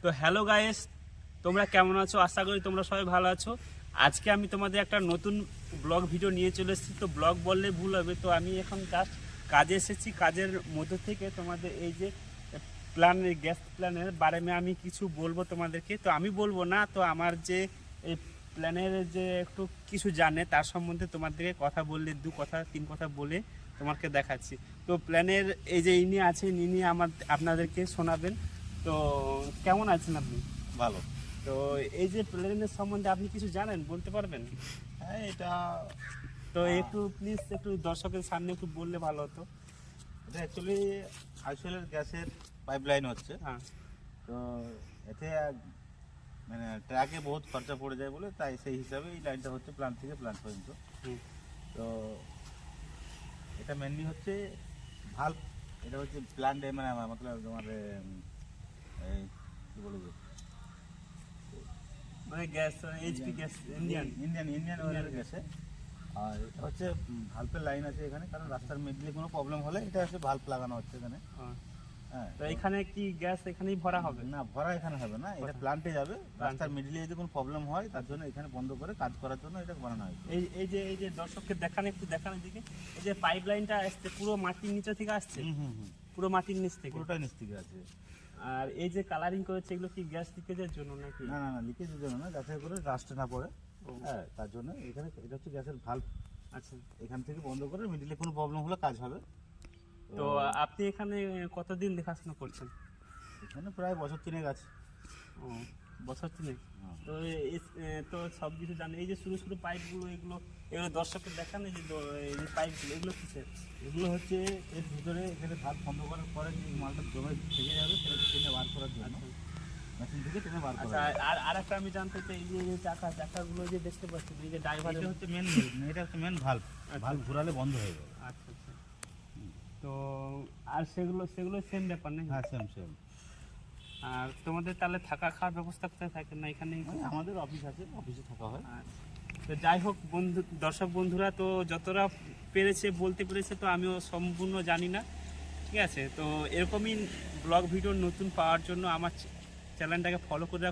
তো hello guys, তোমরা কেমন আছো? আশা করি তোমরা সবাই ভালো আছো। আজকে আমি তোমাদের একটা নতুন ব্লগ ভিডিও নিয়ে চলে এসেছি। তো ব্লগ বললে ভুল হবে, তো আমি এখন জাস্ট কাজে এসেছি। কাজের মধ্যে থেকে তোমাদের এই যে প্ল্যানের গ্যাস প্ল্যানের বারে আমি কিছু বলবো তোমাদেরকে। তো আমি বলবো না, তো আমার যে এই প্ল্যানের যে একটু কিছু জানে তার সম্বন্ধে তোমাদেরকে কথা বললে তিন কথা বলে তোমাকে দেখাচ্ছি। তো প্ল্যানের এই যে ইনি আছেন, ইনি আপনাদেরকে শোনাবেন। তো কেমন আছেন আপনি? ভালো। তো এই যে প্লেনের সম্বন্ধে আপনি কিছু জানেন, বলতে পারবেন? হ্যাঁ, এটা তো একটু প্লিজ একটু দর্শকের সামনে একটু বললে ভালো হতো। এটা অ্যাকচুয়ালি আইসোলের গ্যাসের পাইপলাইন হচ্ছে। হ্যাঁ। তো এতে মানে ট্রাকে বহুত খরচা পড়ে যায় বলে, তাই সেই হিসাবে এই লাইনটা হচ্ছে প্ল্যান্ট থেকে প্ল্যান্ট পর্যন্ত। হুম। তো এটা মেনলি হচ্ছে ভাল্ব। এটা হচ্ছে প্ল্যান্ট মানে মতলব তোমার এই কী বলবো, মানে gas HP gas Indian Indian অয়েলের গ্যাসে। আর এটা হচ্ছে ভাল্বের লাইন আছে এখানে, কারণ রাস্তার মিডলে কোনো প্রবলেম হলে এটা হচ্ছে ভাল্ব লাগানো হচ্ছে এখানে। হ্যাঁ, তো এখানে কি গ্যাস এখানেই ভরা হবে? না, ভরা এখানে হবে না, এটা প্ল্যান্টে যাবে। রাস্তার মিডলে যদি কোনো প্রবলেম হয় তার জন্য এখানে বন্ধ করে কাজ করার জন্য এটা বানানো হয়েছে। এই যে দর্শককে একটু দেখান এদিকে। এই যে পাইপ লাইনটা আসছে পুরো মাটির নিচে থেকে আসছে, পুরো মাটির নিচ থেকে। পুরোটাই নিচ থেকে আছে। আর এই যে কালারিং করেছে, এগুলো কি গ্যাস লিকেজের জন্য নাকি? না না না, লিকেজের জন্য না, যাতে করে রাস্টে না পড়ে। হ্যাঁ, তার জন্য এখানে এটা হচ্ছে গ্যাসের ভাল্ব। আচ্ছা। এখান থেকে বন্ধ করে মিডলে কোনো প্রবলেম হলে কাজ হবে। তো আপনি এখানে কতদিন দেখাশোনা করছেন? এখানে প্রায় বছর 3 আছে। ও, বছর তিনেক। হ্যাঁ। তো তো সব কিছু জানেন। এই যে শুরু পাইপগুলো, এগুলো দর্শককে দেখান। এই যে পাইপগুলো, এগুলো কিসের? এগুলো হচ্ছে এর ভিতরে এখানে ভাত বন্ধ করার পরে যে মালটা জমে থেকে যাবে সেটা টেনে বার করার জন্য, মেশিন থেকে টেনে বার করা আচ্ছা। যায়। আর একটা আমি জানতে চাই, এই যে চাকাগুলো যে দেখতে পাচ্ছি, এই যে ড্রাইভার। এটা হচ্ছে মেন, এটা হচ্ছে মেন ভাল্ব। ভাল্ব ঘোরালে বন্ধ হয়ে যাবে। আচ্ছা আচ্ছা। তো আর সেগুলো সেম ব্যাপার নাকি? হ্যাঁ, সেম। আর তোমাদের তাহলে থাকা খাওয়ার ব্যবস্থা কোথায় থাকে? না এখানে? আমাদের অফিস আছে, অফিসে থাকা হয়। তো যাই হোক দর্শক বন্ধুরা, তো যতটা পেরেছে বলতে পেরেছে, তো আমিও সম্পূর্ণ জানি না, ঠিক আছে? তো এরকমই ব্লগ ভিডিও নতুন পাওয়ার জন্য আমার চ্যানেলটাকে ফলো করে